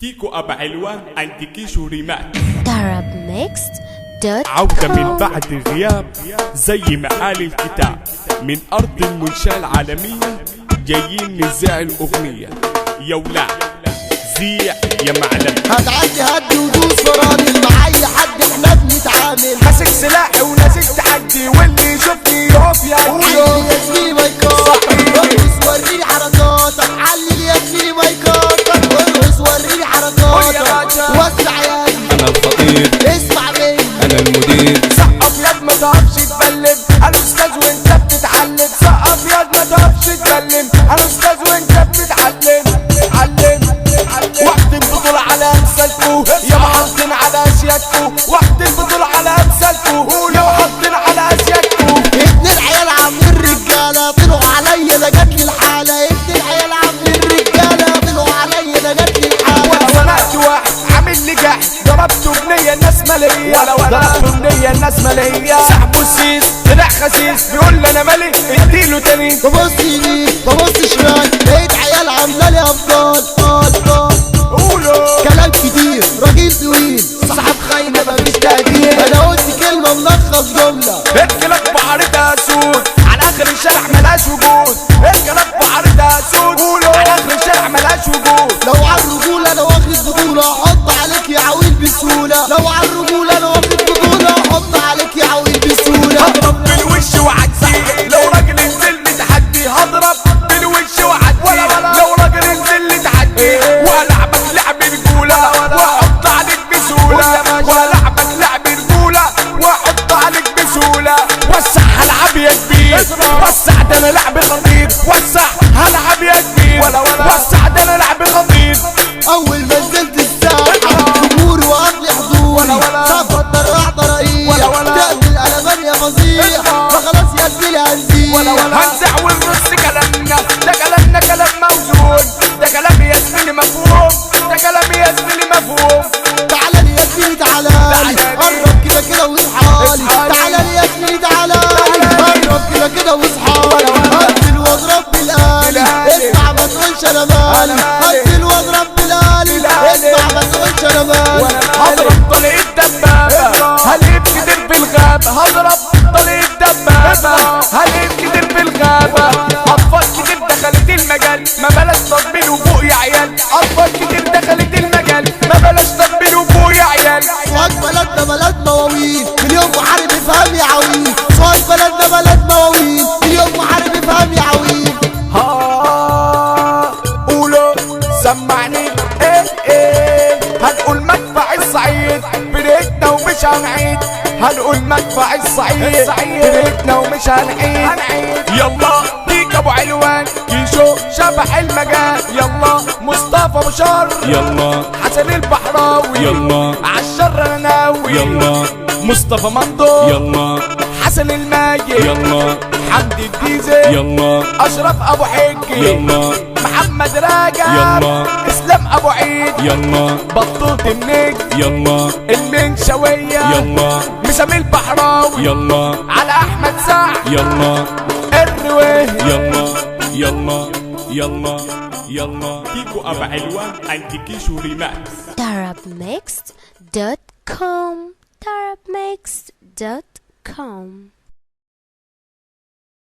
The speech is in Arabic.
تيكو أبا علوان عند كيشو ريمات عودة من بعد غياب زي ما قال الكتاب من أرض المنشاة العالمية جايين نذيع الأغنية يا ولاد زيع يا معلم. هتعدي هدي ودوس فرامل مع أي حد احنا بنتعامل. ماسك سلاحي ونازل تحدي واللي يشوفني يقف يهدي. علي يا زميلي مايكاتك ارقص وريني حركاتك. علي يا زميلي مايكاتك ارقص وريني حركاتك. وسع يا قلبي انا الخطير اسمع مني انا المدير. سقف ياد ما تقفش تبلم انا استاذ وانت بتتعلم. سقف ياد ما تقفش تبلم انا استاذ وانت بتتعلم. علم وقت البطولة على امثالكو يا محطين على اشياكو. وقت البطولة على امثالكو يا محطين على اشياكو. ابن العيال عاملين رجالة طلعوا عليا ده جاتلي الحالة. ابن العيال عاملين رجالة طلعوا عليا ده جاتلي الحالة. وانا زنقت واحد عامل لي جحد ضربته بنية الناس مالية. ضربته بنية الناس مالية. سحبه السيس طلع خسيس بيقول لي انا مالي اديله تاني. ببص يمين ببص شمال لقيت عيال عاملة لي ابطال. قولوا كلام كتير راجل طويل صاحب خاينة مفيش تقدير. انا قلت كلمة ملخص جملة. الكلاب بعرضها سود على اخر الشارع ملهاش وجود. الكلاب بعرضها سود على اخر الشارع ملهاش وجود. لو عالرجولة انا واخد بطولة احط عليك يا عويل بسهولة. لو عالرجولة انا واخد بطولة احط عليك يا عويل بسهولة. هضرب بالوش وعدي لو راجل انزل لي تحدي. هضرب بالوش وعدي لو راجل انزل لي تحدي. وهلعبك لعب رجولة واحط عليك بسهولة. وهلعبك لعب رجولة واحط عليك بسهولة. وسع هلعب يا كبير وسع ده انا لعب خطير. وسع هلعب يا كبير وسع ده انا لعب خطير. اول ما نزلت الساحة جمهور وقبل حضوري صفت طرع طرقية تقتل قلبان يا فظيع. فخلاص يا زميلي هنزيع هنزع ونرص كلامنا. ده كلامنا كلام موزون. ده كلام يا زميلي مفهوم. ده كلام يا زميلي مفهوم. تعالى لي يا زميلي تعالى لي قرب كده كده واصحالي. تعالى لي يا زميلي تعالى لي قرب كده كده واصحالي. هنزل واضرب بالآلي اسمع ما تقولش انا مالي. هنزل واضرب بالآلي اسمع ما تقولش انا مالي. هضرب طليق دبابة هليب كتير في الغابة. هضرب طليق دبابة هليب كتير في الغابة. أطفال كتير دخلت المجال ما بلاش تطبيل وفوق يا عيال. أطفال كتير دخلت المجال ما بلاش تطبيل وفوق يا عيال. سواق بلدنا بلد مواويل مليون محارب افهم يا عويل. سواق بلدنا بلد مواويل مليون محارب افهم يا عويل. قولوا سمعني ايه هنقول مدفع الصعيد بدايتنا ومش هنعيد. هنقول مدفع الصعيد بدايتنا ومش هنعيد. يلا ديك ابو علوان كيشو شبح المجال. يلا مصطفى بشار يلا حسن البحراوي يلا عالشر انا ناوي. يلا مصطفى مندور يلا حسن الماجد يلا حمدي الديزل يلا اشرف ابو حجي يلا محمد راجع يلا اسلام ابو عيد يلا بطوط النجم يلا المنشوية يلا مسامي البحراوي يلا على احمد سعد يلا الرويه. يلا يلا يلا يلا تيكو أبا علوان عند كيشو ريمات Arabmixed.com